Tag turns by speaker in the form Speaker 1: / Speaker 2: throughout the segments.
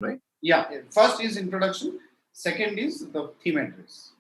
Speaker 1: right?
Speaker 2: Yeah, first is introduction, second is the theme address.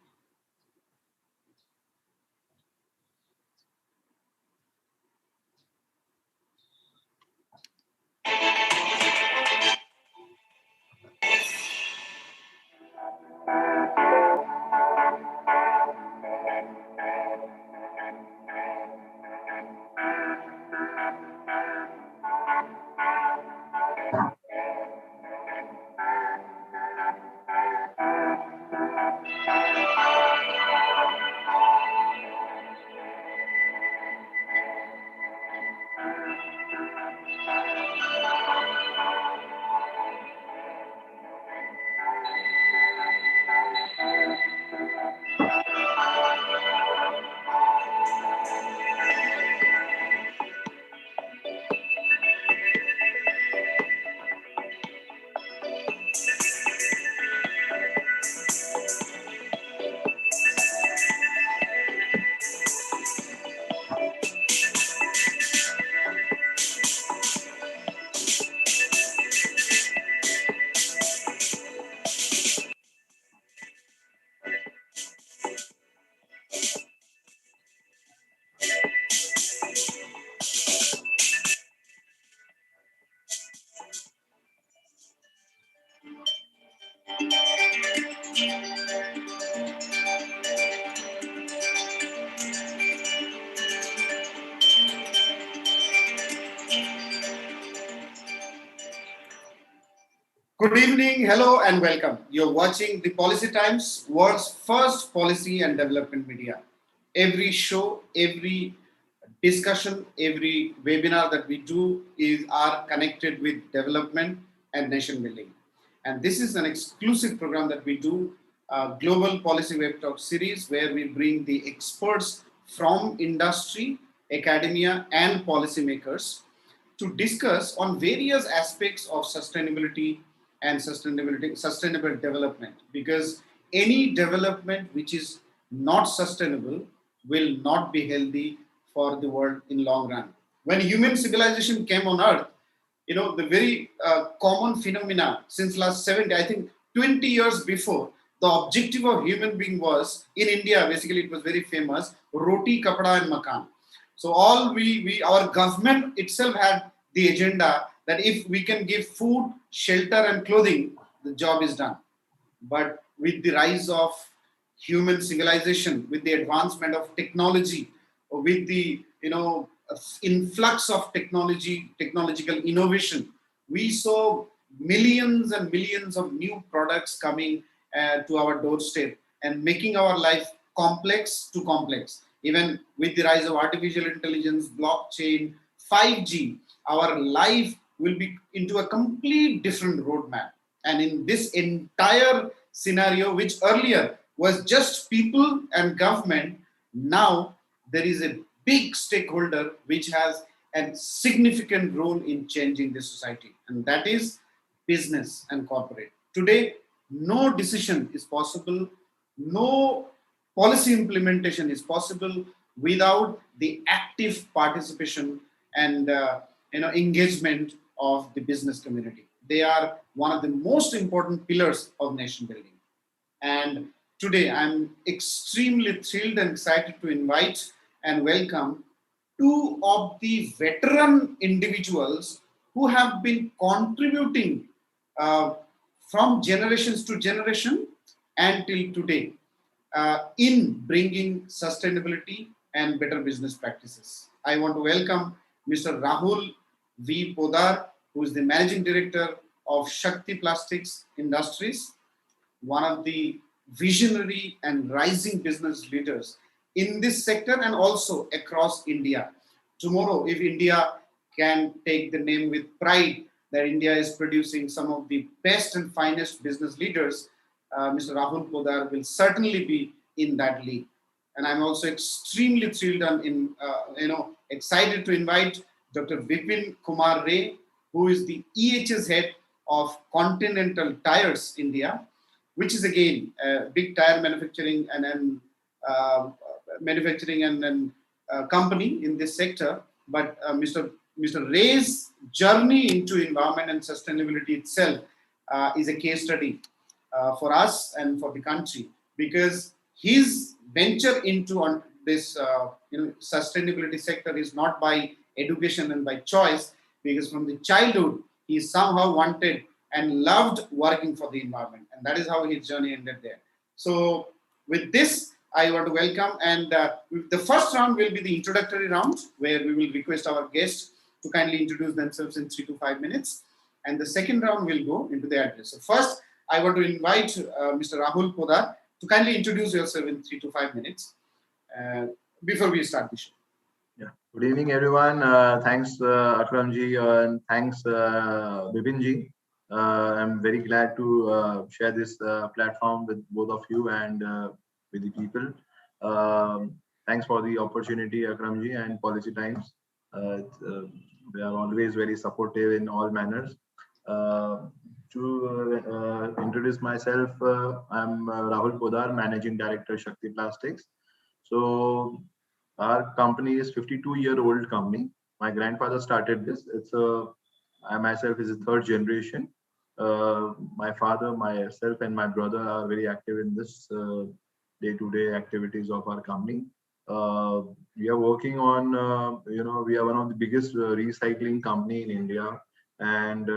Speaker 2: Good evening, hello, and welcome. You're watching the Policy Times, world's first policy and development media. Every show, every discussion, every webinar that we do are connected with development and nation building. And this is an exclusive program that we do, Global Policy Web Talk series, where we bring the experts from industry, academia, and policymakers to discuss on various aspects of sustainability and sustainable development, because any development which is not sustainable will not be healthy for the world in long run. When human civilization came on earth, the very common phenomena since last 70, I think 20 years before, the objective of human being was in India, basically it was very famous, roti, kapda and makan. So all we our government itself had the agenda that if we can give food, shelter and clothing, the job is done. But with the rise of human civilization, with the advancement of technology, with the influx of technological innovation, we saw millions and millions of new products coming to our doorstep and making our life complex to complex. Even with the rise of artificial intelligence, blockchain, 5G, our life will be into a complete different roadmap. And in this entire scenario, which earlier was just people and government, now there is a big stakeholder which has a significant role in changing the society, and that is business and corporate. Today, no decision is possible, no policy implementation is possible without the active participation and engagement of the business community. They are one of the most important pillars of nation building. And today I'm extremely thrilled and excited to invite and welcome two of the veteran individuals who have been contributing uh, from generations to generation until today in bringing sustainability and better business practices. I want to welcome Mr. Rahul V. Podaar, who is the Managing Director of Shakti Plastics Industries, one of the visionary and rising business leaders in this sector and also across India. Tomorrow, if India can take the name with pride that India is producing some of the best and finest business leaders, Mr. Rahul Podaar will certainly be in that league. And I'm also extremely thrilled and excited to invite Dr. Bipin Kumar Ray, who is the EHS head of Continental Tyres India, which is again a big tire uh, manufacturing and company in this sector. But Mr. Ray's journey into environment and sustainability itself, is a case study for us and for the country, because his venture into on this sustainability sector is not by education and by choice, because from the childhood he somehow wanted and loved working for the environment, and that is how his journey ended there. So with this, I want to welcome, and the first round will be the introductory round, where we will request our guests to kindly introduce themselves in 3 to 5 minutes, and the second round will go into the address. So first, I want to invite Mr. Rahul Podaar to kindly introduce yourself in 3 to 5 minutes before we start the show.
Speaker 1: Yeah. Good evening, everyone. Thanks, Akram ji, and thanks, Bipin ji. I'm very glad to share this platform with both of you and with the people. Thanks for the opportunity, Akram ji and Policy Times. They are always very supportive in all manners. To introduce myself, I'm Rahul Podaar, Managing Director, Shakti Plastics. So our company is 52-year-old company. My grandfather started this. I myself is a third generation. My father, myself, and my brother are very active in this day-to-day activities of our company. We are working on, we are one of the biggest recycling company in India, and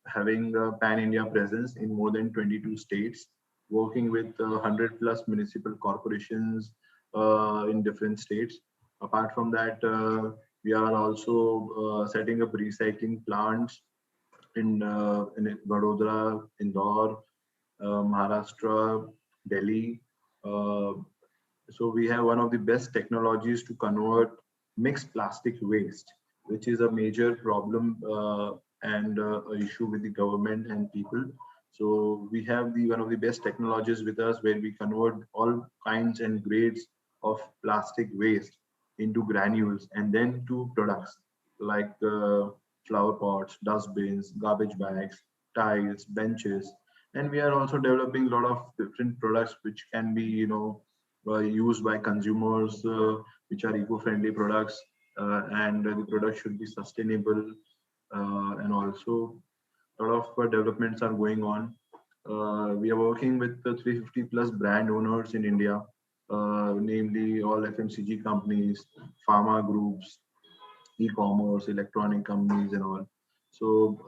Speaker 1: having a pan-India presence in more than 22 states, working with 100 plus municipal corporations in different states. Apart from that, we are also setting up recycling plants in Vadodara, Indore, Maharashtra, Delhi. Uh, so we have one of the best technologies to convert mixed plastic waste, which is a major problem and a issue with the government and people. So we have the one of the best technologies with us, where we convert all kinds and grades of plastic waste into granules and then to products like flower pots, dustbins, garbage bags, tiles, benches. And we are also developing a lot of different products which can be, used by consumers, which are eco-friendly products, and the product should be sustainable. And also, a lot of developments are going on. We are working with the 350 plus brand owners in India, namely all FMCG companies, pharma groups, e-commerce, electronic companies, and all. So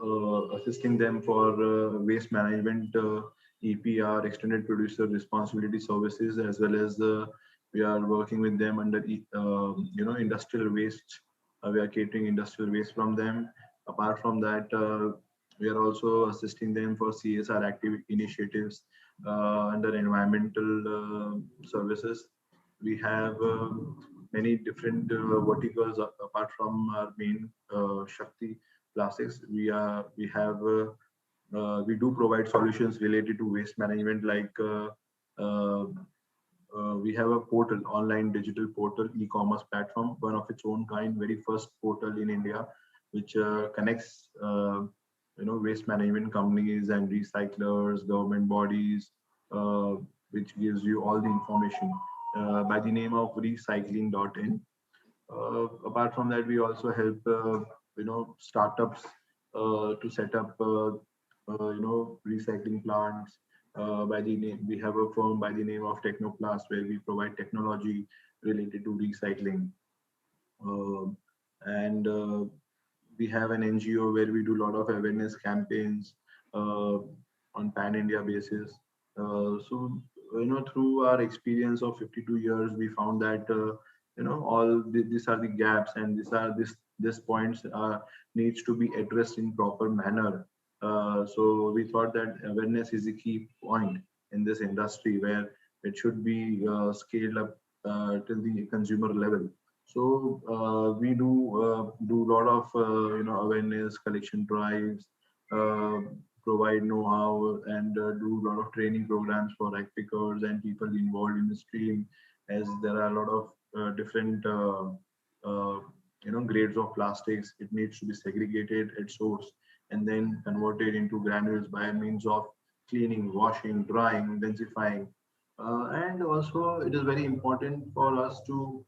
Speaker 1: assisting them for waste management, EPR, extended producer responsibility services, as well as we are working with them under industrial waste. We are catering industrial waste from them. Apart from that, we are also assisting them for CSR active initiatives under environmental services. We have many different verticals apart from our main Shakti plastics. We do provide solutions related to waste management, like uh, we have a portal, online digital portal, e-commerce platform, one of its own kind, very first portal in India, which connects waste management companies and recyclers, government bodies, uh, which gives you all the information by the name of recycling.in. Apart from that, we also help startups to set up recycling plants. By the name, we have a firm by the name of Technoplast, where we provide technology related to recycling. Um and We have an NGO where we do a lot of awareness campaigns uh, on pan India basis. Through our experience of 52 years, we found that these are the gaps, and this points needs to be addressed in proper manner. So we thought that awareness is a key point in this industry, where it should be scaled up till the consumer level. So we do a lot of awareness collection drives, uh, provide know-how, and do a lot of training programs for rag pickers and people involved in the stream, as there are a lot of different uh, grades of plastics. It needs to be segregated at source and then converted into granules by means of cleaning, washing, drying, densifying. And also, it is very important for us to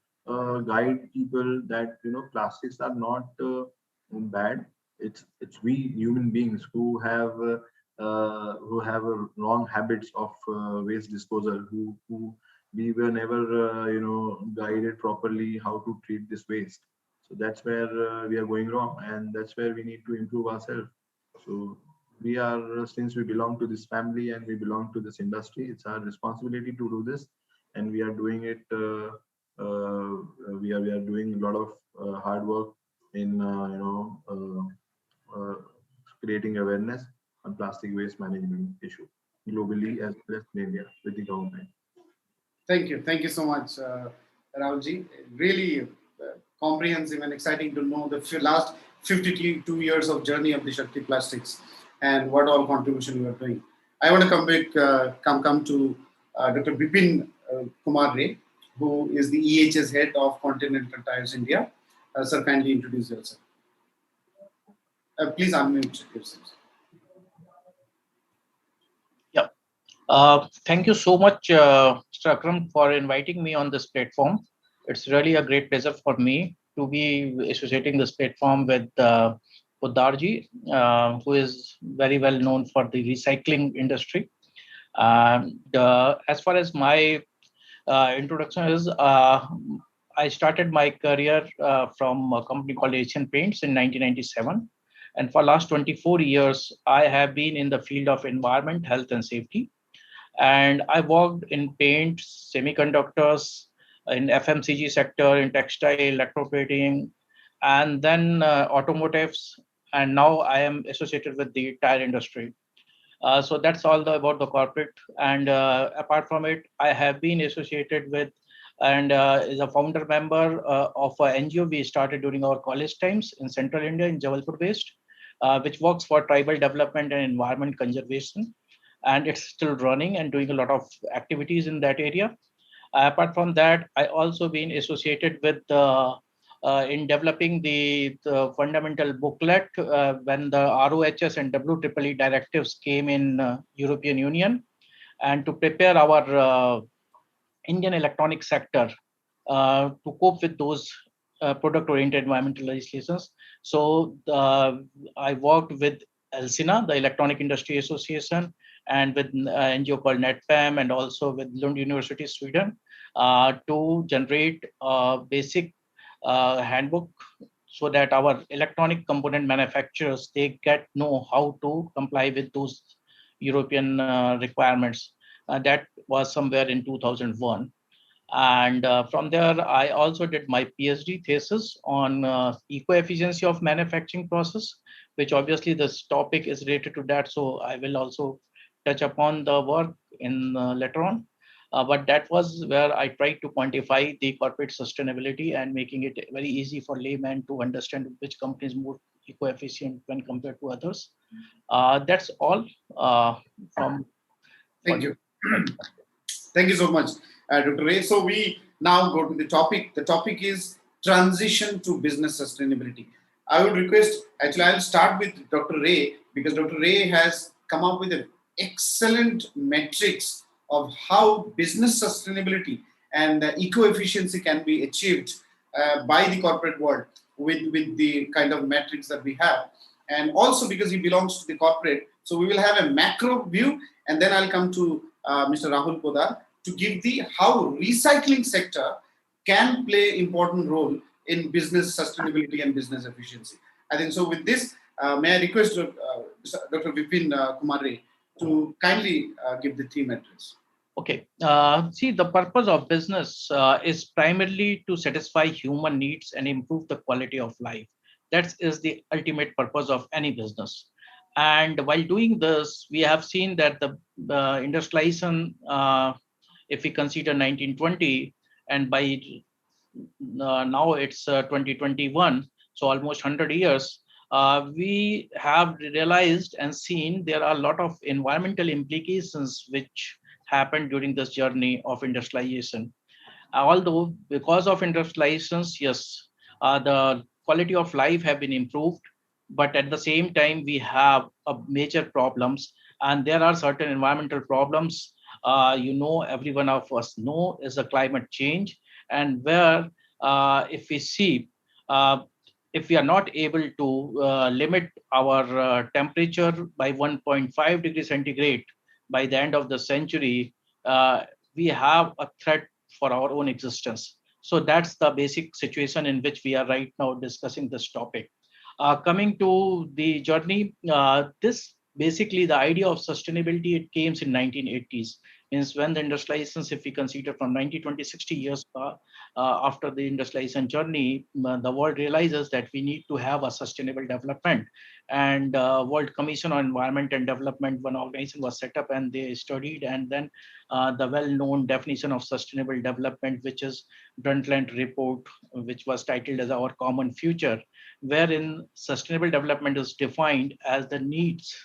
Speaker 1: guide people that plastics are not bad. It's we human beings who have who have wrong habits of waste disposal, who we were never guided properly how to treat this waste. So that's where we are going wrong, and that's where we need to improve ourselves. So we are, since we belong to this family and we belong to this industry, it's our responsibility to do this, and we are doing it. Uh, we are doing a lot of hard work in creating awareness on plastic waste management issue globally as well as in India with the government.
Speaker 2: Thank you so much, Rahulji. Really comprehensive and exciting to know the last 52 years of journey of the Shakti Plastics and what all contribution you are doing. I want to come to Dr. Bipin Kumar Ray, who is the EHS head of Continental Tyres India. Sir, kindly introduce yourself. Please unmute yourself.
Speaker 3: Yeah. Thank you so much, Mr. Akram, for inviting me on this platform. It's really a great pleasure for me to be associating this platform with Podaar ji, who is very well known for the recycling industry. As far as my introduction is, I started my career from a company called Asian Paints in 1997. And for last 24 years, I have been in the field of environment, health, and safety. And I worked in paints, semiconductors, in FMCG sector, in textile, electroplating, and then automotives. And now I am associated with the tire industry. So that's all about the corporate. And apart from it, I have been associated with and is a founder member of an NGO we started during our college times in Central India in Jabalpur based, which works for tribal development and environment conservation. And it's still running and doing a lot of activities in that area. Apart from that, I also been associated with in developing the fundamental booklet when the ROHS and WEEE directives came in European Union, and to prepare our Indian electronic sector to cope with those product-oriented environmental legislations. So I worked with ELSINA, the Electronic Industry Association, and with NGO called NetPAM, and also with Lund University, Sweden, to generate a basic handbook so that our electronic component manufacturers, they know how to comply with those European requirements. That was somewhere in 2001. And from there, I also did my PhD thesis on eco-efficiency of manufacturing process, which obviously this topic is related to that. So I will also touch upon the work in later on. But that was where I tried to quantify the corporate sustainability and making it very easy for laymen to understand which company is more eco-efficient when compared to others. That's all from.
Speaker 2: Thank you. Thank you so much, Dr. Ray. So we now go to the topic. The topic is transition to business sustainability. I would request, actually, I'll start with Dr. Ray because Dr. Ray has come up with an excellent metrics of how business sustainability and eco-efficiency can be achieved by the corporate world with the kind of metrics that we have. And also because he belongs to the corporate, so we will have a macro view, and then I'll come to Mr. Rahul Podaar to give the how recycling sector can play important role in business sustainability and business efficiency. I think so. With this, may I request Dr. Bipin Kumar Ray to kindly give the theme address.
Speaker 3: Okay. See, the purpose of business is primarily to satisfy human needs and improve the quality of life. That is the ultimate purpose of any business. And while doing this, we have seen that the industrialization, if we consider 1920, and by now it's 2021, so almost 100 years, we have realized and seen there are a lot of environmental implications which happened during this journey of industrialization. Although because of industrializations, yes, the quality of life have been improved, but at the same time we have major problems, and there are certain environmental problems. Every one of us know is the climate change, and where if we see if we are not able to limit our temperature by 1.5 degrees centigrade by the end of the century, we have a threat for our own existence. So that's the basic situation in which we are right now discussing this topic. Coming to the journey, this basically the idea of sustainability, it came in 1980s. Means when the industrialization, if we consider from 1920, 60 years after the industrialization journey, the world realizes that we need to have a sustainable development. And World Commission on Environment and Development, one organization was set up, and they studied, and then the well-known definition of sustainable development, which is Brundtland report, which was titled as Our Common Future, wherein sustainable development is defined as the needs.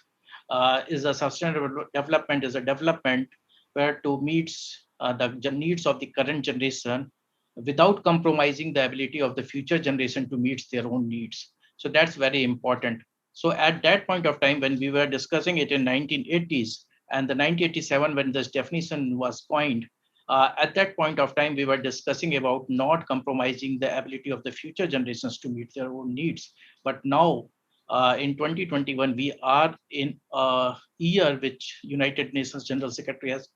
Speaker 3: Is a sustainable development is a development where to meets the needs of the current generation without compromising the ability of the future generation to meet their own needs. So that's very important. So at that point of time, when we were discussing it in 1980s and the 1987, when this definition was coined, at that point of time, we were discussing about not compromising the ability of the future generations to meet their own needs. But now, in 2021, we are in a year which United Nations General Secretary has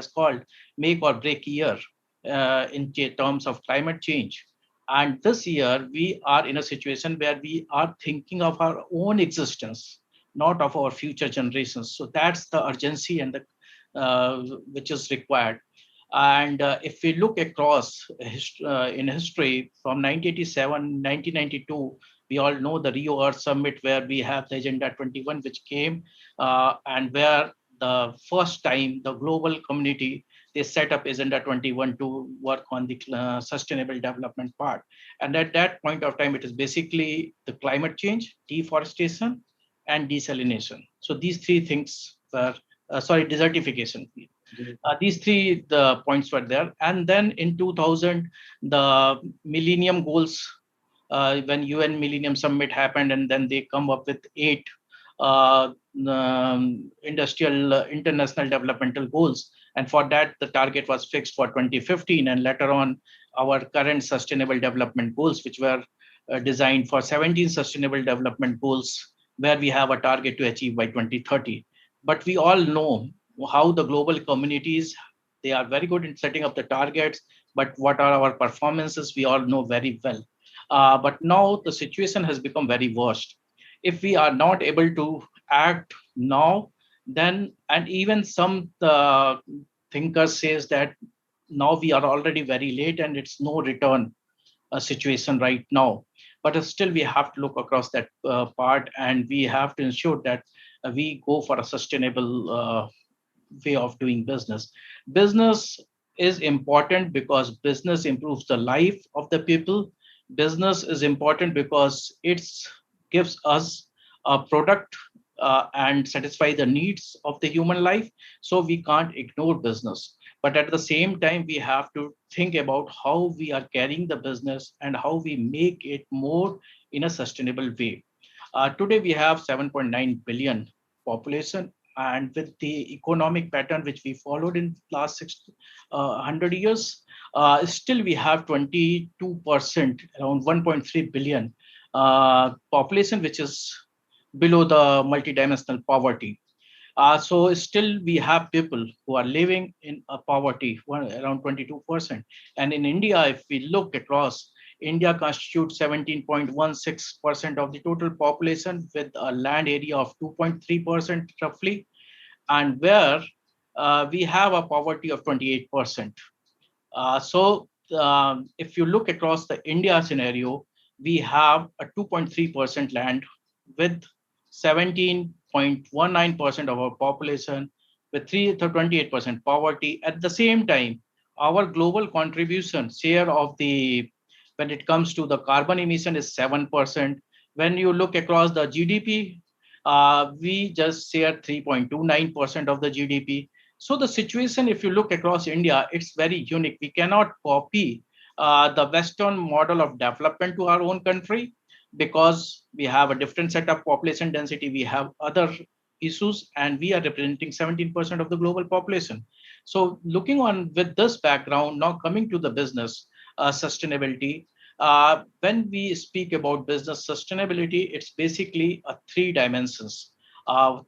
Speaker 3: called make or break year in terms of climate change. And this year, we are in a situation where we are thinking of our own existence, not of our future generations. So that's the urgency and the which is required. And if we look across in history from 1987, 1992, we all know the Rio Earth Summit, where we have the Agenda 21, which came and where the first time the global community, they set up Agenda 21 to work on the sustainable development part. And at that point of time, it is basically the climate change, deforestation, and desalination. So these three things were, desertification. These three the points were there. And then in 2000, the Millennium Goals, when UN Millennium Summit happened, and then they come up with 8 industrial international developmental goals. And for that, the target was fixed for 2015. And later on, our current sustainable development goals, which were designed for 17 sustainable development goals, where we have a target to achieve by 2030. But we all know how the global communities, they are very good in setting up the targets, but what are our performances, we all know very well. But now the situation has become very worse. If we are not able to act now, then, and even some thinkers says that now we are already very late and it's no return situation right now. But still we have to look across that part, and we have to ensure that we go for a sustainable way of doing business. Business is important because business improves the life of the people. Business is important because it gives us a product and satisfy the needs of the human life. So we can't ignore business. But at the same time, we have to think about how we are carrying the business and how we make it more in a sustainable way. Today, we have 7.9 billion population, and with the economic pattern which we followed in last 100 years, still we have 22%, around 1.3 billion population, which is below the multidimensional poverty. So still we have people who are living in a poverty, around 22%. And in India, if we look across, India constitutes 17.16% of the total population, with a land area of 2.3% roughly, and where we have a poverty of 28%. If you look across the India scenario, we have a 2.3% land with 17.19% of our population, with 28% poverty. At the same time, our global contribution share of the, when it comes to the carbon emission, is 7%. When you look across the GDP, we just share 3.29% of the GDP. So the situation, if you look across India, it's very unique. We cannot copy the Western model of development to our own country, because we have a different set of population density, we have other issues, and we are representing 17% of the global population. So looking on with this background, now coming to the business sustainability, When we speak about business sustainability, it's basically a three dimensions.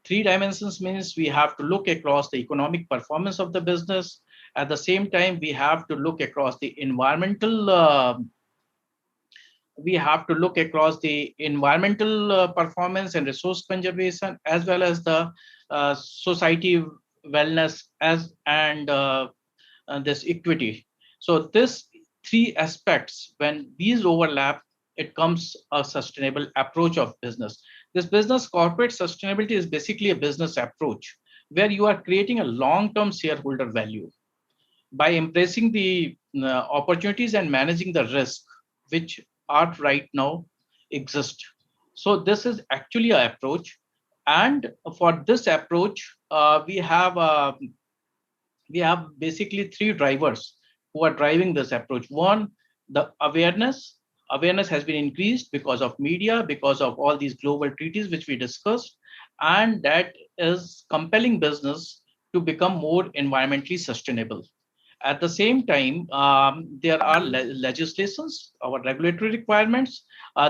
Speaker 3: Three dimensions means we have to look across the economic performance of the business. At the same time, we have to look across the environmental. We have to look across the environmental performance and resource conservation, as well as the society wellness and this equity. So this three aspects, when these overlap, it comes a sustainable approach of business. This business corporate sustainability is basically a business approach where you are creating a long-term shareholder value by embracing the opportunities and managing the risk which are right now exist. So this is actually an approach, and for this approach, we have basically three drivers who are driving this approach. One, the awareness. Awareness has been increased because of media, because of all these global treaties which we discussed, and that is compelling business to become more environmentally sustainable. At the same time, there are legislations, our regulatory requirements.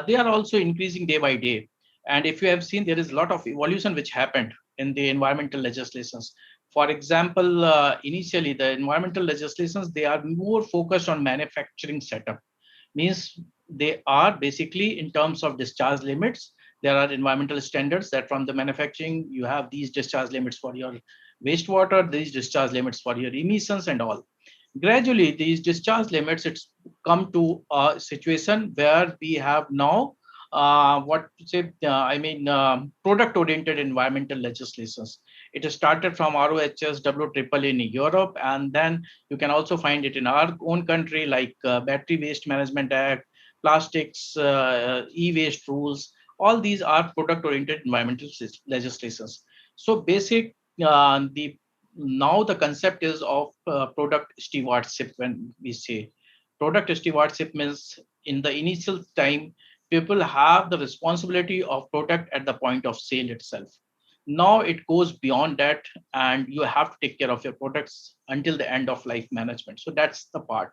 Speaker 3: They are also increasing day by day. And if you have seen, there is a lot of evolution which happened in the environmental legislations. For example, initially the environmental legislations, they are more focused on manufacturing setup. Means they are basically in terms of discharge limits. There are environmental standards that from the manufacturing, you have these discharge limits for your wastewater, these discharge limits for your emissions and all. Gradually, these discharge limits, it's come to a situation where we have now what to say, product oriented environmental legislations. It has started from ROHS WEEE in Europe, and then you can also find it in our own country, like Battery Waste Management Act, plastics, e-waste rules. All these are product oriented environmental legislations. So basic, the now the concept is of product stewardship. When we say product stewardship, means in the initial time people have the responsibility of product at the point of sale itself. Now it goes beyond that, and you have to take care of your products until the end of life management. So that's the part.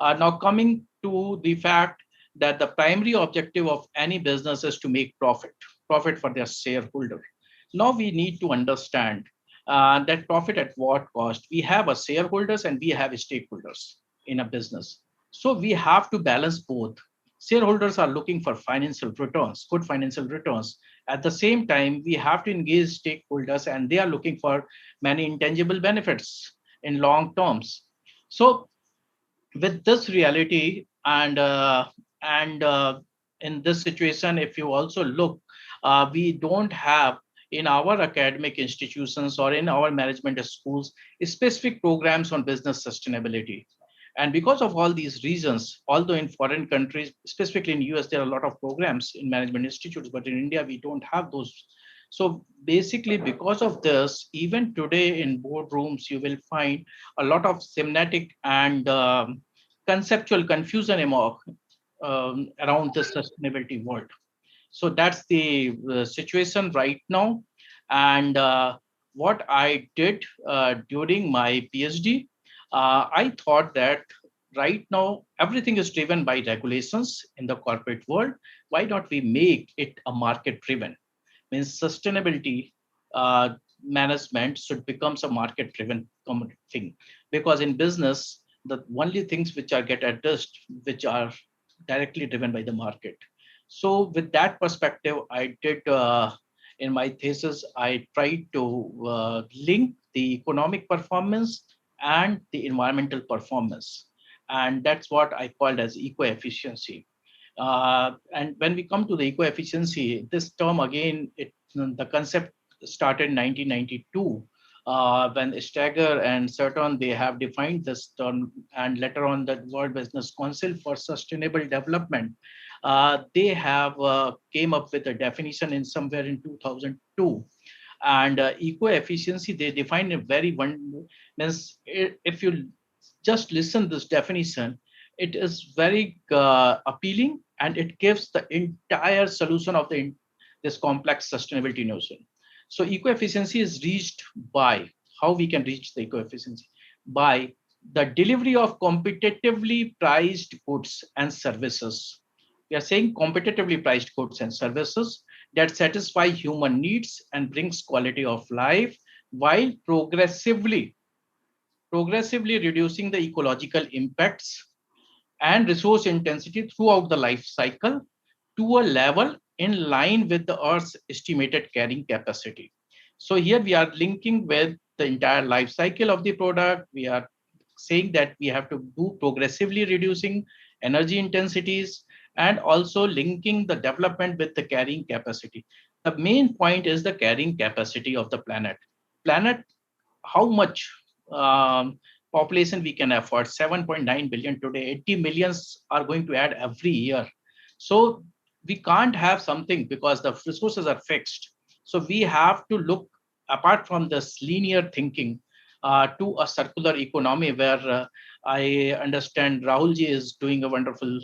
Speaker 3: Now coming to the fact that the primary objective of any business is to make profit for their shareholder. Now we need to understand that profit at what cost. We have a shareholders and we have stakeholders in a business. So we have to balance both. Shareholders are looking for financial returns, good financial returns. At the same time, we have to engage stakeholders, and they are looking for many intangible benefits in long terms. So with this reality and in this situation, if you also look, we don't have in our academic institutions or in our management schools specific programs on business sustainability. And because of all these reasons, although in foreign countries, specifically in US, there are a lot of programs in management institutes, but in India we don't have those. So basically, because of this, even today in boardrooms, you will find a lot of semantic and conceptual confusion around the sustainability world. So that's the situation right now. And what I did during my PhD, I thought that right now everything is driven by regulations in the corporate world. Why not we make it a market driven? Means sustainability management should become a market driven thing, because in business the only things which are get addressed which are directly driven by the market. So with that perspective, I did in my thesis, I tried to link the economic performance and the environmental performance, and that's what I called as eco-efficiency. And when we come to the eco-efficiency, this term again, the concept started in 1992 when Stagger and Certon, they have defined this term, and later on the World Business Council for Sustainable Development, they have came up with a definition in somewhere in 2002. And eco-efficiency, they define a very one, means if you just listen this definition, it is very appealing, and it gives the entire solution of this complex sustainability notion. So eco-efficiency is reached by, how we can reach the eco-efficiency? By the delivery of competitively priced goods and services. We are saying competitively priced goods and services that satisfy human needs and brings quality of life while progressively reducing the ecological impacts and resource intensity throughout the life cycle to a level in line with the Earth's estimated carrying capacity. So here we are linking with the entire life cycle of the product. We are saying that we have to do progressively reducing energy intensities and also linking the development with the carrying capacity. The main point is the carrying capacity of the planet. Planet, how much population we can afford? 7.9 billion today, 80 millions are going to add every year. So we can't have something because the resources are fixed. So we have to look apart from this linear thinking to a circular economy where I understand Rahulji is doing a wonderful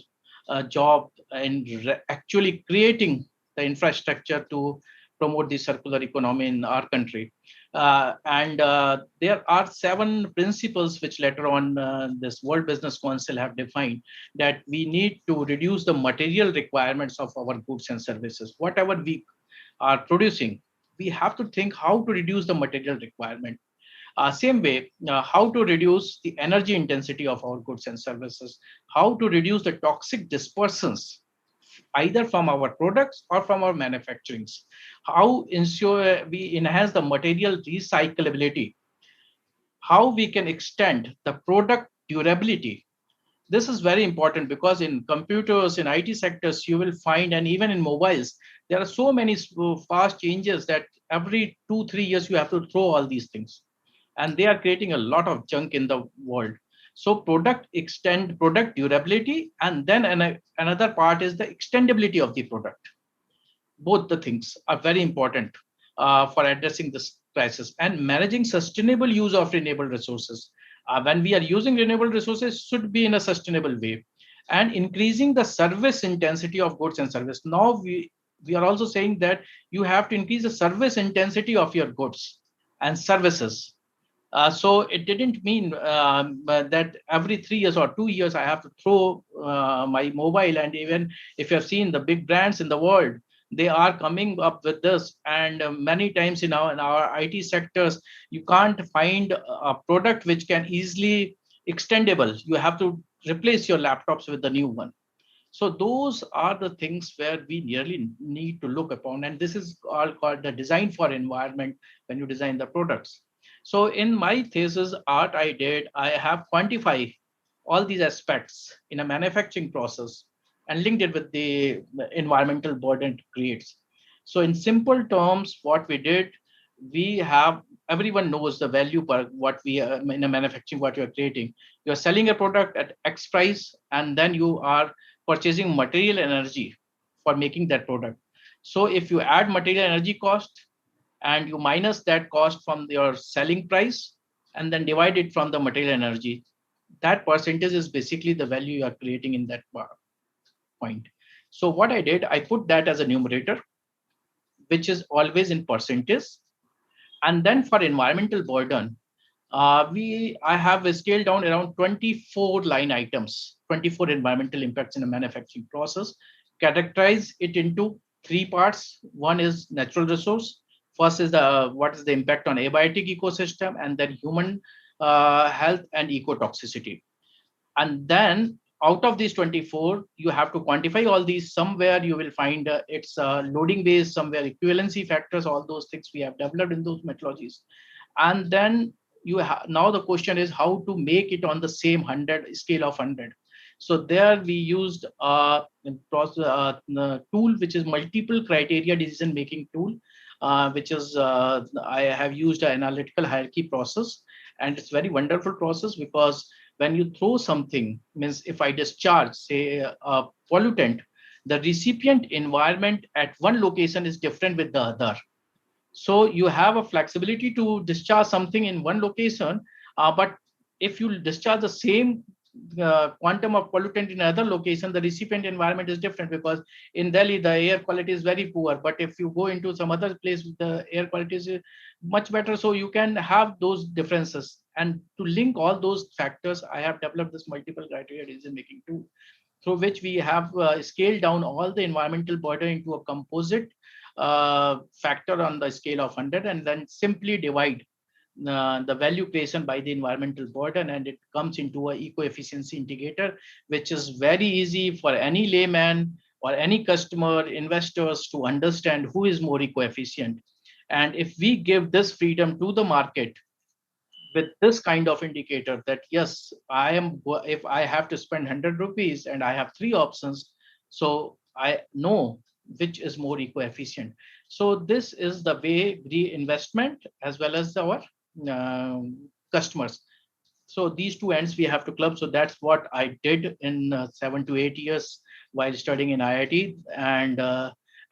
Speaker 3: job in actually creating the infrastructure to promote the circular economy in our country. And there are 7 principles which later on this World Business Council have defined, that we need to reduce the material requirements of our goods and services. Whatever we are producing, we have to think how to reduce the material requirement. Same way, how to reduce the energy intensity of our goods and services, how to reduce the toxic dispersants either from our products or from our manufacturings, how ensure we enhance the material recyclability, how we can extend the product durability. This is very important because in computers, in IT sectors, you will find, and even in mobiles, there are so many fast changes that every 2-3 years you have to throw all these things, and they are creating a lot of junk in the world. So product durability, and then another part is the extendability of the product. Both the things are very important for addressing this crisis and managing sustainable use of renewable resources. When we are using renewable resources, should be in a sustainable way, and increasing the service intensity of goods and service. Now we are also saying that you have to increase the service intensity of your goods and services. So it didn't mean that every 3 years or 2 years I have to throw my mobile. And even if you have seen the big brands in the world, they are coming up with this. And many times in our IT sectors, you can't find a product which can easily extendable. You have to replace your laptops with the new one. So those are the things where we really need to look upon. And this is all called the design for environment when you design the products. So in my thesis art I have quantified all these aspects in a manufacturing process and linked it with the environmental burden it creates. So in simple terms, what we did, we have, everyone knows the value per what we in a manufacturing, what you are creating. You are selling a product at X price, and then you are purchasing material energy for making that product. So if you add material energy cost and you minus that cost from your selling price and then divide it from the material energy, that percentage is basically the value you are creating in that point. So what I did, I put that as a numerator, which is always in percentage. And then for environmental burden, I have scaled down around 24 line items, 24 environmental impacts in a manufacturing process, characterize it into 3 parts. One is natural resource. First is what is the impact on abiotic ecosystem, and then human health and ecotoxicity. And then out of these 24, you have to quantify all these. Somewhere you will find it's loading base, somewhere equivalency factors, all those things we have developed in those methodologies. And then now the question is how to make it on the same 100 scale of 100. So there we used a tool which is multiple criteria decision making tool, which is I have used an analytical hierarchy process, and it's very wonderful process because when you throw something, means if I discharge, say, a pollutant, the recipient environment at one location is different with the other. So you have a flexibility to discharge something in one location, but if you discharge the same quantum of pollutant in another location, the recipient environment is different, because in Delhi the air quality is very poor, but if you go into some other place, the air quality is much better. So you can have those differences, And to link all those factors, I have developed this multiple criteria decision making tool, through which we have scaled down all the environmental burden into a composite factor on the scale of 100, and then simply divide the value creation by the environmental burden, and it comes into a eco-efficiency indicator, which is very easy for any layman or any customer investors to understand who is more eco-efficient. And if we give this freedom to the market with this kind of indicator, that yes, I am, if I have to spend 100 rupees and I have three options, so I know which is more eco-efficient. So this is the way reinvestment as well as our customers. So these two ends we have to club. So that's what I did in 7 to 8 years while studying in IIT. And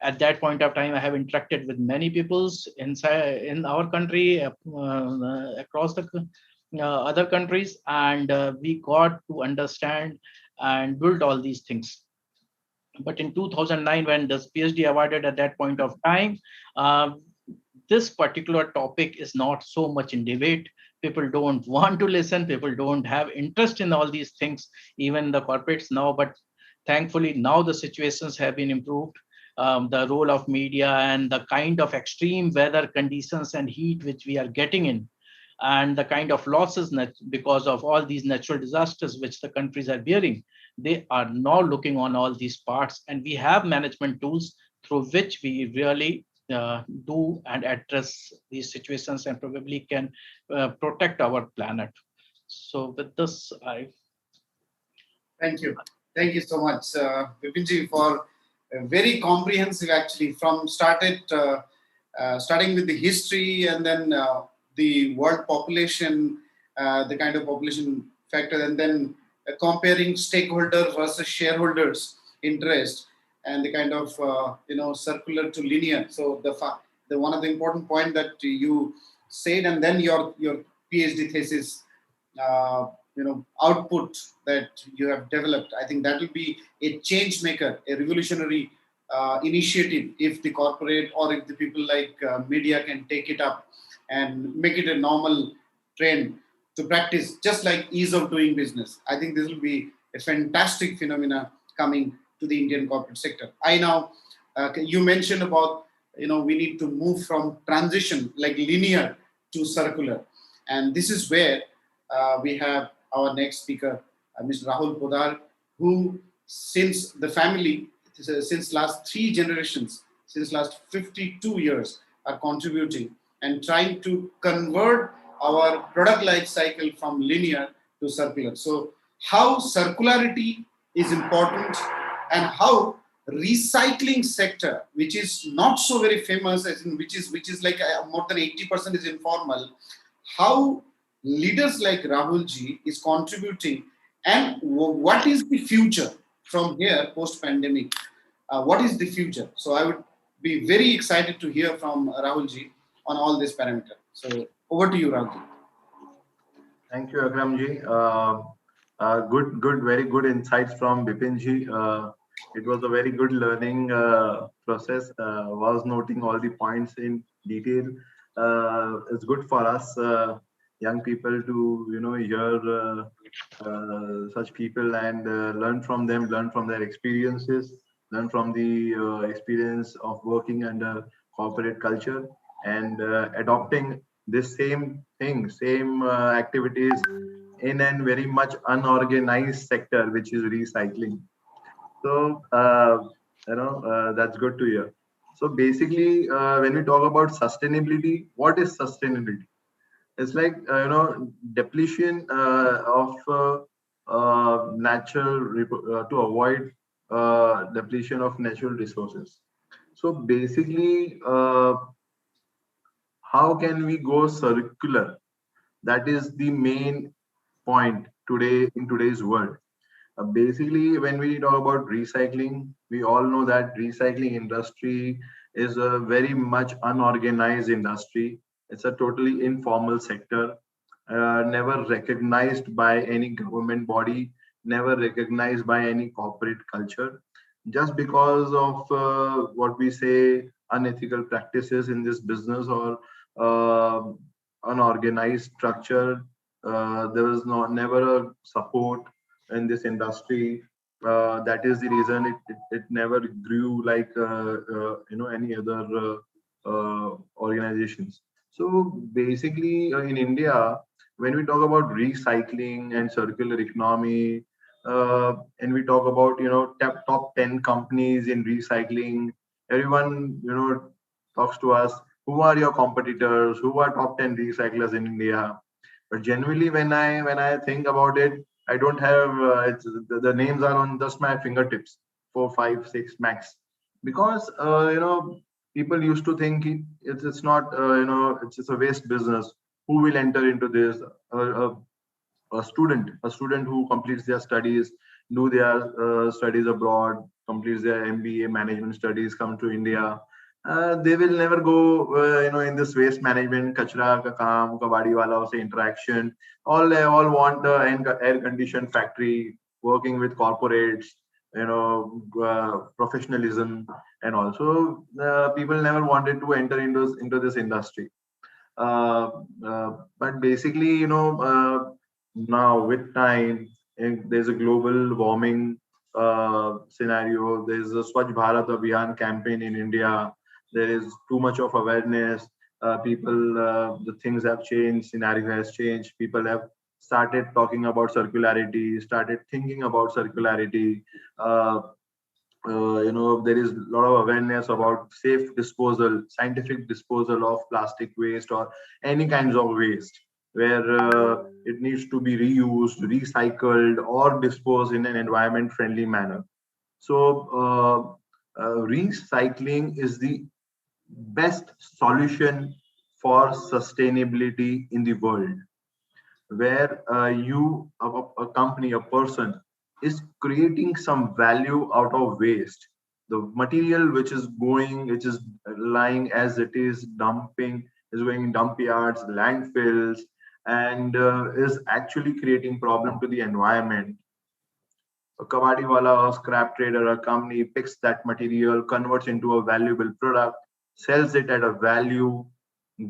Speaker 3: at that point of time, I have interacted with many peoples inside in our country, across the other countries, and we got to understand and build all these things. But in 2009, when this PhD awarded at that point of time, this particular topic is not so much in debate. People don't want to listen. People don't have interest in all these things, even the corporates now. But thankfully, now the situations have been improved. The role of media and the kind of extreme weather conditions and heat which we are getting in, and the kind of losses because of all these natural disasters which the countries are bearing, they are now looking on all these parts, and we have management tools through which we really do and address these situations and probably can protect our planet. So with this, I
Speaker 2: Thank you. Thank you so much, Bipinji, for very comprehensive, actually, from starting with the history, and then the world population, the kind of population factor, and then comparing stakeholders versus shareholders interest, and the kind of circular to linear. So the one of the important point that you said, and then your PhD thesis output that you have developed, I think that will be a change maker, a revolutionary initiative, if the corporate or if the people like media can take it up and make it a normal trend to practice, just like ease of doing business. I think this will be a fantastic phenomena coming to the Indian corporate sector. I now, you mentioned about, we need to move from transition like linear to circular. And this is where we have our next speaker, Mr. Rahul Podaar, who since the family, since last 3 generations, since last 52 years are contributing and trying to convert our product life cycle from linear to circular. So how circularity is important, and how recycling sector, which is not so very famous, as in which is like more than 80% is informal, how leaders like Rahul ji is contributing, and what is the future from here post pandemic? What is the future? So I would be very excited to hear from Rahul ji on all this parameter. So over to you, Rahul ji.
Speaker 1: Thank you, Akram ji. Very good insights from Bipin ji. It was a very good learning process. Was noting all the points in detail. It's good for us young people to hear such people and learn from them, learn from their experiences, learn from the experience of working under corporate culture, and adopting this same thing, same activities in a very much unorganized sector, which is recycling. So that's good to hear. So basically, when we talk about sustainability, what is sustainability? It's like depletion of natural to avoid depletion of natural resources. So basically, how can we go circular? That is the main point today in today's world. Basically, when we talk about recycling, we all know that recycling industry is a very much unorganized industry. It's a totally informal sector, never recognized by any government body, never recognized by any corporate culture. Just because of what we say unethical practices in this business, or unorganized structure, there was never a support in this industry. That is the reason it never grew like any other organizations. So basically, in India, when we talk about recycling and circular economy, and we talk about top 10 companies in recycling, everyone talks to us. Who are your competitors? Who are top 10 recyclers in India? But generally, when I think about it, I don't have the names are on just my fingertips, 4, 5, 6 max. Because people used to think it's not it's just a waste business. Who will enter into this? A student who completes their studies, do their studies abroad, completes their MBA management studies, come to India, they will never go in this waste management kachra ka kaam kabadi wala se interaction. All want the air conditioned factory, working with corporates, professionalism. And also people never wanted to enter into this industry. uh, but basically, now with time, there's a global warming scenario. There's a Swachh Bharat Abhiyan campaign in India. There is too much of awareness. The things have changed. Scenario has changed. People have started talking about circularity. Started thinking about circularity. Uh, there is a lot of awareness about safe disposal, scientific disposal of plastic waste or any kinds of waste, where it needs to be reused, recycled, or disposed in an environment friendly manner. So recycling is the best solution for sustainability in the world, where a company, a person is creating some value out of waste. The material which is lying as it is going in dump yards, landfills, and is actually creating problem to the environment. A kabadi wala, a scrap trader, a company picks that material, converts into a valuable product, sells it at a value,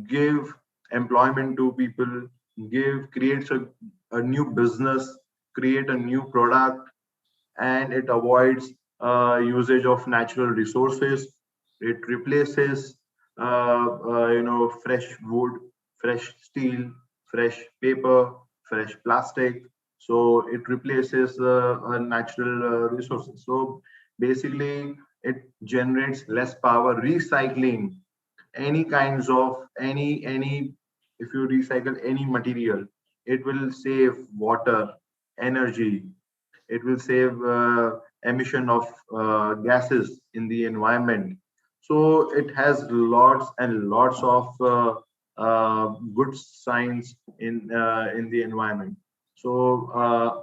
Speaker 1: give employment to people, creates a new business, create a new product, and it avoids usage of natural resources. It replaces fresh wood, fresh steel, fresh paper, fresh plastic. So it replaces natural resources. So basically, it generates less power. Recycling any kinds of any if you recycle any material, it will save water, energy. It will save emission of gases in the environment. So it has lots and lots of good signs in the environment. So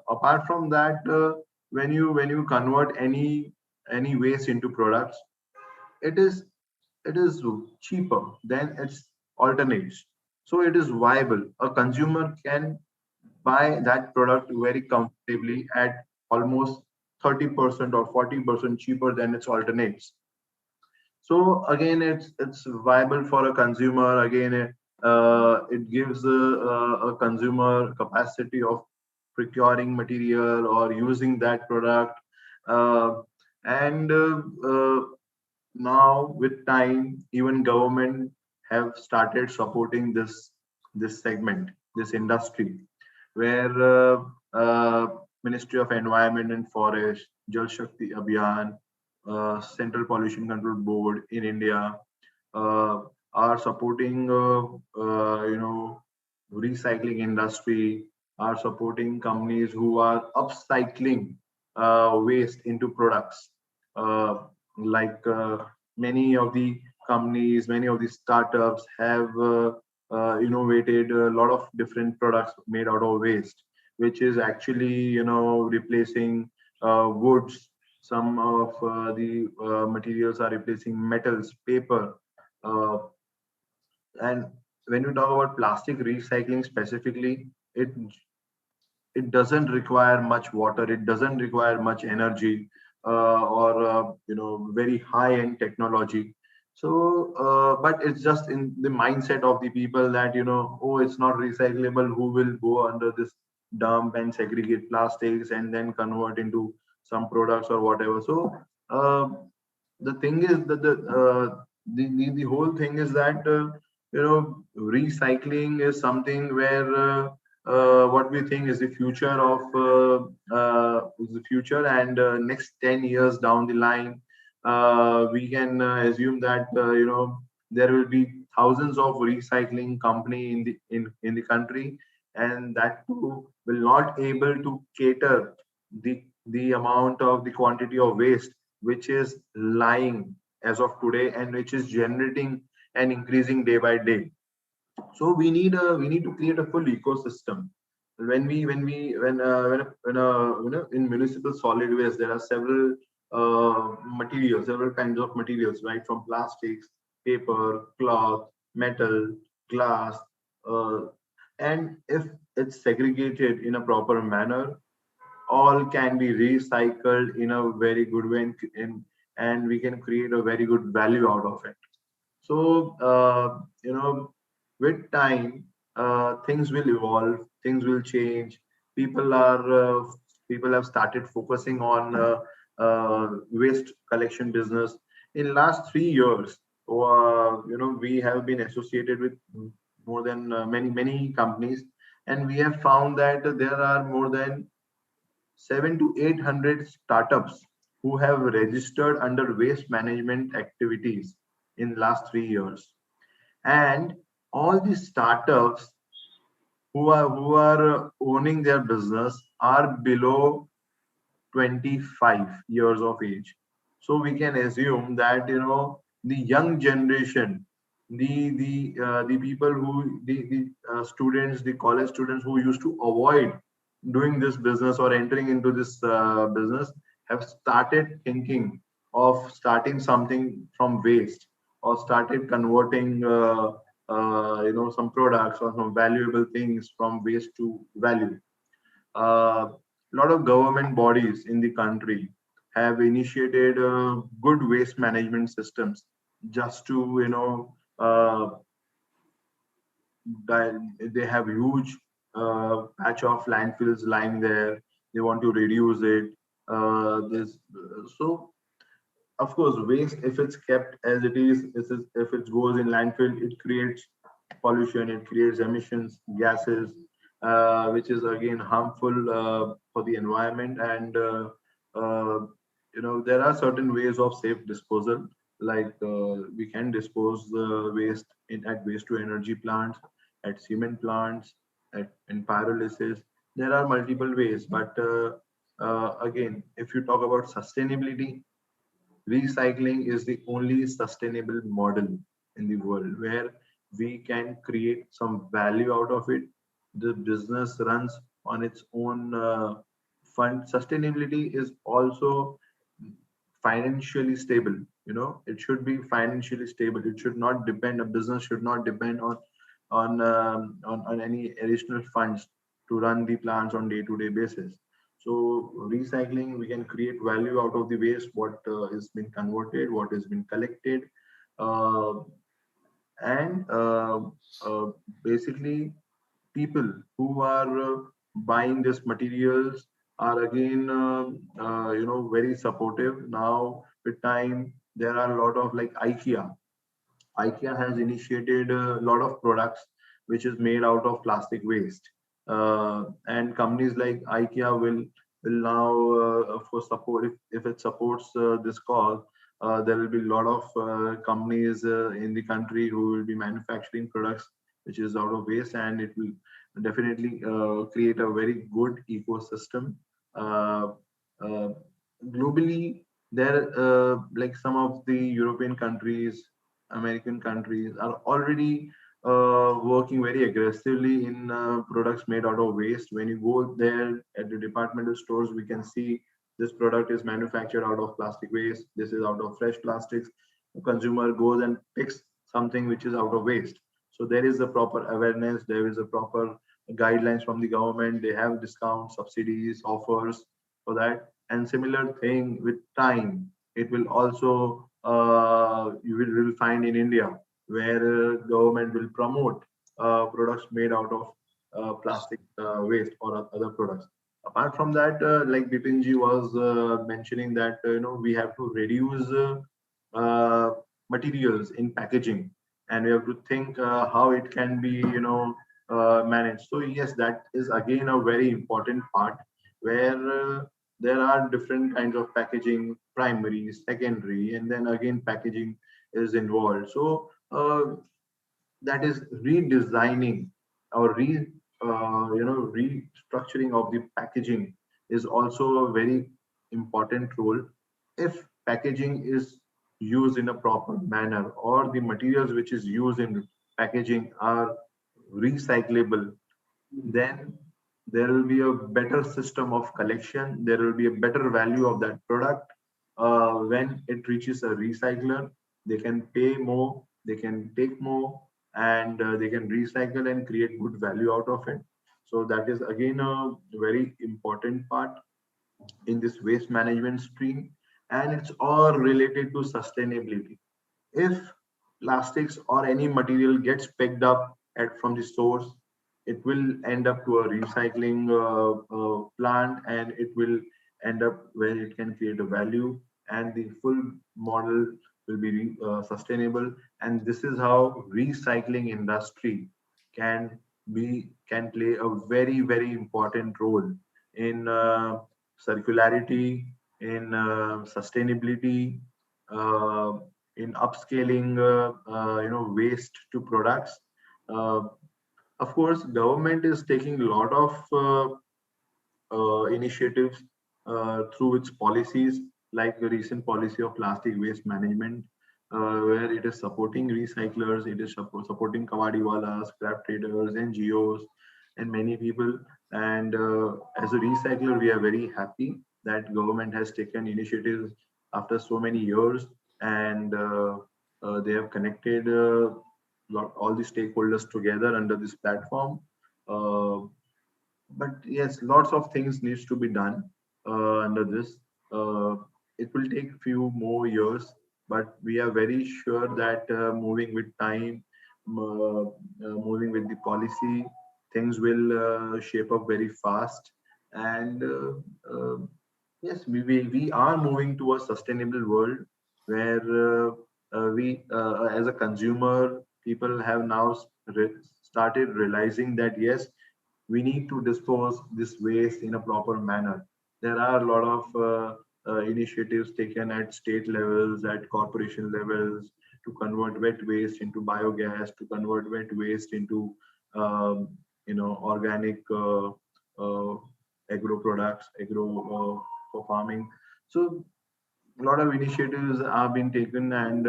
Speaker 1: apart from that, when you convert any waste into products, it is it is cheaper than its alternates. So it is viable. A consumer can buy that product very comfortably at almost 30% or 40% cheaper than its alternates. So again, it's viable for a consumer. Again, it gives a consumer capacity of procuring material or using that product. Uh, and Now with time, even government have started supporting this segment, this industry, where Ministry of Environment and Forest, Jal Shakti Abhiyan, Central Pollution Control Board in India uh, are supporting recycling industry, are supporting companies who are upcycling waste into products. uh, like many of the companies, many of the startups have innovated a lot of different products made out of waste, which is actually replacing woods. Some of the materials are replacing metals, paper. uh, and when we talk about plastic recycling specifically, it it doesn't require much water, it doesn't require much energy, or very high end technology. But it's just in the mindset of the people that, oh, it's not recyclable. Who will go under this dump and segregate plastics and then convert into some products or whatever? So uh, the thing is that the whole thing is that recycling is something where what we think is the future of is the future, and next 10 years down the line we can assume that there will be thousands of recycling company in the country, and that too will not able to cater the amount of the quantity of waste which is lying as of today and which is generating and increasing day by day. So we need to create a full ecosystem. When in municipal solid waste there are several materials, several kinds of materials, right, from plastics, paper, cloth, metal, glass, uh, and if it's segregated in a proper manner, all can be recycled in a very good way, and we can create a very good value out of it. So, with time, things will evolve, things will change. People are people have started focusing on waste collection business. In last 3 years, we have been associated with more than many companies, and we have found that there are more than 7 to 800 startups who have registered under waste management activities in last 3 years. And all these startups who are owning their business are below 25 years of age. So we can assume that the young generation, the people who the students, the college students who used to avoid doing this business or entering into this business, have started thinking of starting something from waste, or started converting some products or some valuable things from waste to value. A lot of government bodies in the country have initiated good waste management systems just to they have huge patch of landfills lying there. They want to reduce it. This so Of course, waste, if it's kept as it is, if it goes in landfill, it creates pollution, it creates emissions, gases, which is again harmful for the environment. And uh, there are certain ways of safe disposal, like we can dispose the waste at waste to energy plants, at cement plants, in pyrolysis. There are multiple ways, but again, if you talk about sustainability, recycling is the only sustainable model in the world where we can create some value out of it. The business runs on its own fund. Sustainability is also financially stable. It should be financially stable. It should not depend. A business should not depend on any additional funds to run the plants on day-to-day basis. So recycling, we can create value out of the waste, what is been converted, what has been collected, uh, and basically people who are buying these materials are again very supportive. Now with time, there are a lot of, like, IKEA has initiated a lot of products which is made out of plastic waste, and companies like IKEA will now, of course, support, if it supports this cause. There will be a lot of companies in the country who will be manufacturing products which is out of waste, and it will definitely create a very good ecosystem. Uh, uh, Globally, there like some of the European countries, American countries are already working very aggressively in products made out of waste. When you go there at the departmental stores, we can see this product is manufactured out of plastic waste. This is out of fresh plastics. The consumer goes and picks something which is out of waste. So there is a proper awareness. There is a proper guidelines from the government. They have discounts, subsidies, offers for that. And similar thing with time, it will also will find in India, where government will promote products made out of plastic waste or other products. Apart from that, like Bipinji was mentioning that we have to reduce materials in packaging, and we have to think how it can be managed. So yes, that is again a very important part, where there are different kinds of packaging, primary, secondary, and then again packaging is involved. So that is redesigning or restructuring of the packaging is also a very important role. If packaging is used in a proper manner, or the materials which is used in packaging are recyclable, then there will be a better system of collection. There will be a better value of that product. When it reaches a recycler, they can pay more, they can take more, and they can recycle and create good value out of it. So that is again a very important part in this waste management stream, and it's all related to sustainability. If plastics or any material gets picked up from the source, it will end up to a recycling plant, and it will end up where it can create a value, and the full model will be sustainable. And this is how recycling industry can can play a very very important role in circularity, in sustainability, uh, in upscaling waste to products. Uh, of course, government is taking a lot of initiatives through its policies, like the recent policy of plastic waste management, where it is supporting recyclers, it is supporting kawadiwalas, scrap traders, NGOs, and many people. And as a recycler, we are very happy that government has taken initiatives after so many years, and they have connected all the stakeholders together under this platform. Uh, but yes, lots of things needs to be done under this. uh, it will take few more years, but we are very sure that moving with time, moving with the policy, things will shape up very fast. And yes, we are moving to a sustainable world, where we as a consumer, people have now started realizing that yes, we need to dispose this waste in a proper manner. There are a lot of initiatives taken at state levels, at corporation levels, to convert wet waste into biogas, to convert wet waste into organic uh, agro products, agro for farming. So a lot of initiatives are being taken, and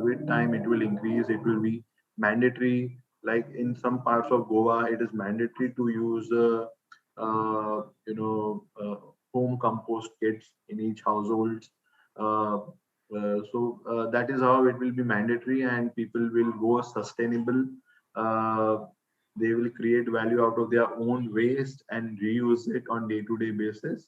Speaker 1: with time it will increase. It will be mandatory. Like in some parts of Goa, it is mandatory to use home compost kits in each household. uh, that is how it will be mandatory, and people will go sustainable. uh, they will create value out of their own waste and reuse it on day-to-day basis.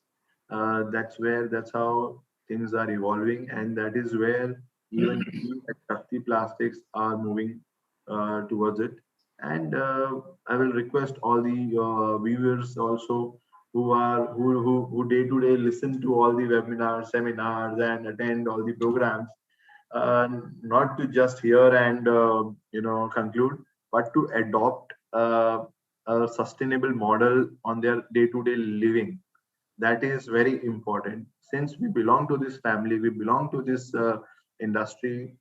Speaker 1: That's how things are evolving, and that is where even we at Shakti Plastics are moving towards it. And I will request all the viewers also, who day to day listen to all the webinars, seminars, and attend all the programs, uh, not to just hear and conclude, but to adopt a sustainable model on their day to day living. That is very important. Since we belong to this family, we belong to this industry,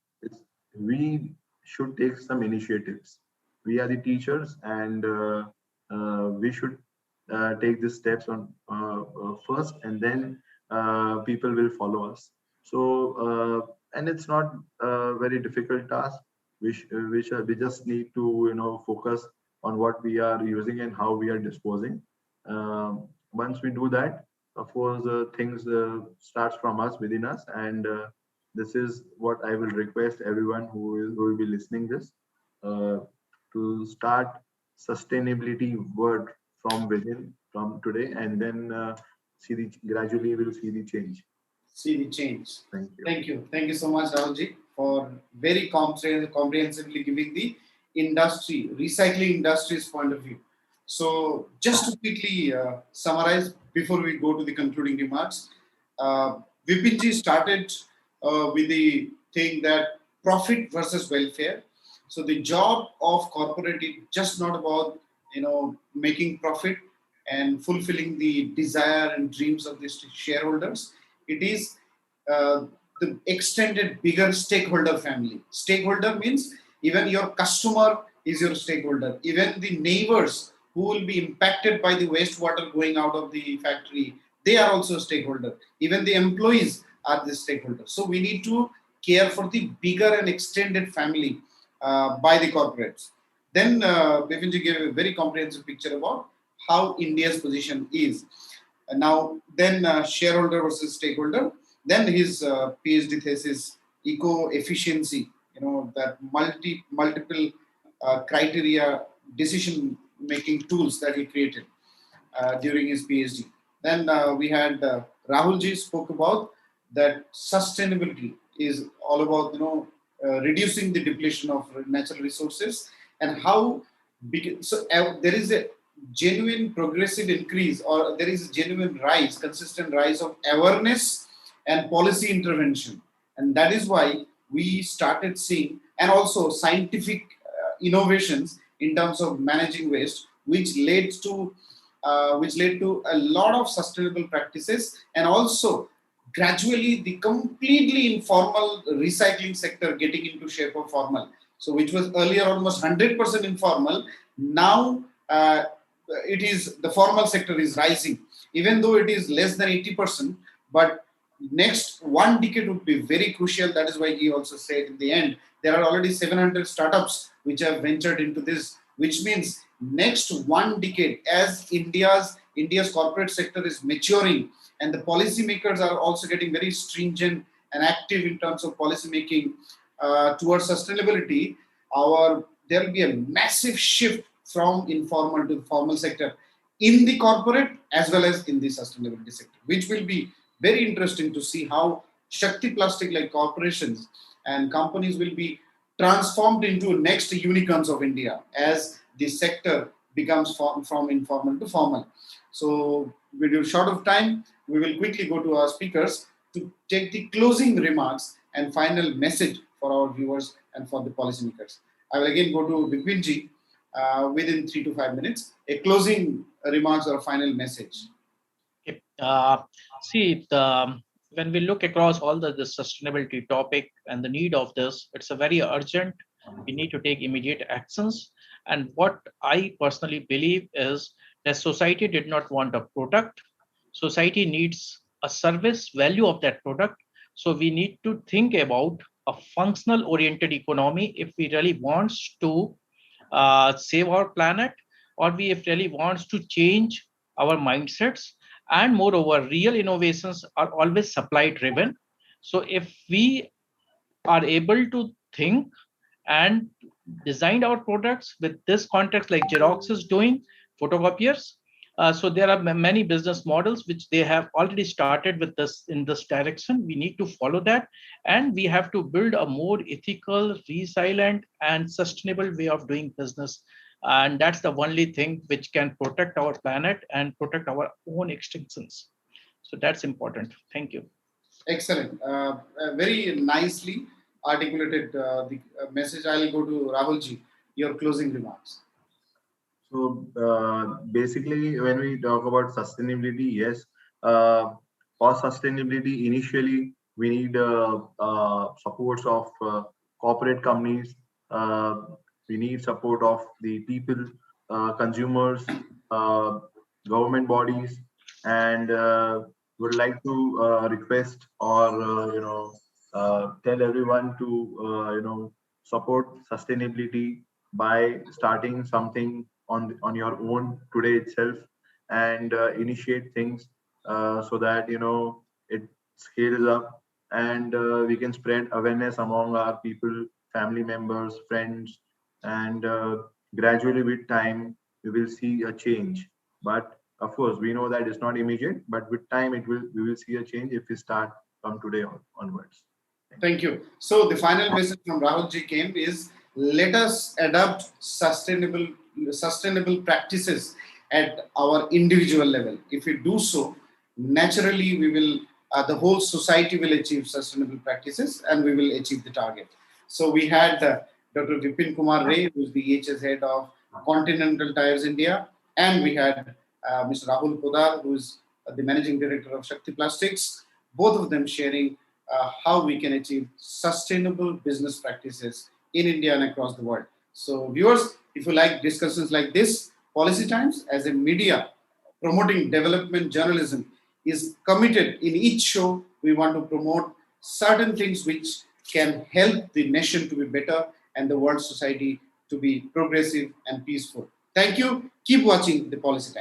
Speaker 1: we should take some initiatives. We are the teachers, and we should take these steps on first, and then people will follow us. So and it's not a very difficult task. We just need to focus on what we are using and how we are disposing. Once we do that, of course, things starts from us, within us. And this is what I will request everyone who will be listening this, uh, to start sustainability word from within from today, and then gradually we'll see the change.
Speaker 2: see the change.
Speaker 1: Thank you.
Speaker 2: Thank you so much, Rahulji, for very comprehensively giving the industry, recycling industry's point of view. So, just to quickly summarize before we go to the concluding remarks, Vipinji started with the thing that profit versus welfare. So, the job of corporate is just not about making profit and fulfilling the desire and dreams of the shareholders. It is uh, the extended bigger stakeholder family. Stakeholder means even your customer is your stakeholder. Even the neighbors who will be impacted by the wastewater going out of the factory, they are also stakeholder. Even the employees are the stakeholder. So we need to care for the bigger and extended family by the corporates. Then Bipinji gave a very comprehensive picture about how India's position is. Now, then shareholder versus stakeholder. Then his PhD thesis, eco efficiency. That multiple criteria decision making tools that he created during his PhD. Then we had Rahulji spoke about that sustainability is all about reducing the depletion of natural resources and how big. So there is a genuine progressive increase, or there is a genuine rise, consistent rise of awareness and policy intervention, and that is why we started seeing, and also scientific innovations in terms of managing waste, which led to a lot of sustainable practices, and also gradually the completely informal recycling sector getting into shape of formal. So which was earlier almost 100% informal, now it is the formal sector is rising, even though it is less than 80%. But next one decade would be very crucial. That is why he also said in the end there are already 700 startups which have ventured into this, which means next one decade, as India's corporate sector is maturing and the policymakers are also getting very stringent and active in terms of policy making towards sustainability, there will be a massive shift from informal to formal sector in the corporate as well as in the sustainability sector, which will be very interesting to see how Shakti Plastic like corporations and companies will be transformed into next unicorns of India as the sector becomes from informal to formal. So with a short of time, we will quickly go to our speakers to take the closing remarks and final message for our viewers and for the policymakers. I will again go to Bipinji within 3 to 5 minutes. A closing remarks or a final message.
Speaker 3: See, when we look across all the sustainability topic and the need of this, it's a very urgent. We need to take immediate actions. And what I personally believe is that society did not want a product. Society needs a service value of that product. So we need to think about a functional oriented economy if we really wants to save our planet, or we if really wants to change our mindsets. And moreover, real innovations are always supply driven. So if we are able to think and design our products with this context, like Xerox is doing, photocopiers. So there are many business models which they have already started with this in this direction. We need to follow that, and we have to build a more ethical, resilient, and sustainable way of doing business. And that's the only thing which can protect our planet and protect our own extinctions. So that's important. Thank you.
Speaker 2: Excellent. Very nicely articulated the message. I'll go to Rahulji, your closing remarks.
Speaker 1: So basically, when we talk about sustainability, yes, for sustainability, initially we need supports of corporate companies. We need support of the people, consumers, government bodies, and would like to request or tell everyone to support sustainability by starting something on your own today itself, and initiate things so that it scales up, and we can spread awareness among our people, family members, friends, and gradually with time we will see a change. But of course we know that it's not immediate, but with time we will see a change if we start from today onwards.
Speaker 2: Thank you. So the final message from Rahul ji came is, let us adopt sustainable practices at our individual level. If we do so, naturally we will the whole society will achieve sustainable practices and we will achieve the target. So we had Dr. Bipin Kumar Ray, who is the EHS head of Continental Tyres India, and we had Mr. Rahul Podaar, who is the managing director of Shakti Plastics. Both of them sharing how we can achieve sustainable business practices in India and across the world. So viewers, if you like discussions like this, Policy Times as a media promoting development journalism is committed. In each show, we want to promote certain things which can help the nation to be better and the world society to be progressive and peaceful. Thank you. Keep watching the Policy Times.